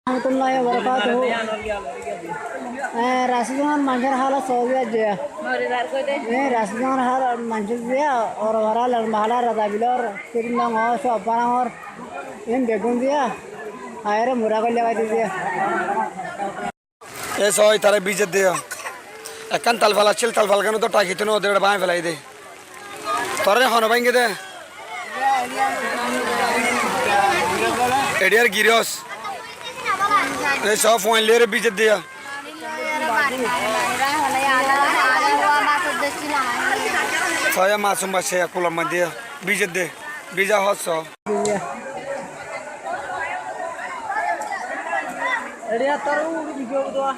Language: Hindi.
Warahmatullahi wabarakatuh. Rasidungan manjar hala sobiya jaya. Rasidungan hala manjar jaya और वरा लड़माला रदा बिलोर किरना हो सो अपना और इन बेगुन दिया आयर मुरा को लगा दीजिए ये सो इतारे बीज दिया एकान तलफाला चिल तलफाल कनो तो टाकी तो नो देड़ बाएं फैलाई दे तोरे खानो बाएंगे दे एडियर गिरियोस ये सौ फोन ले रहे बीज दिया saya masuk masih aku lama dia bija deh bija hoso dia taruh video doa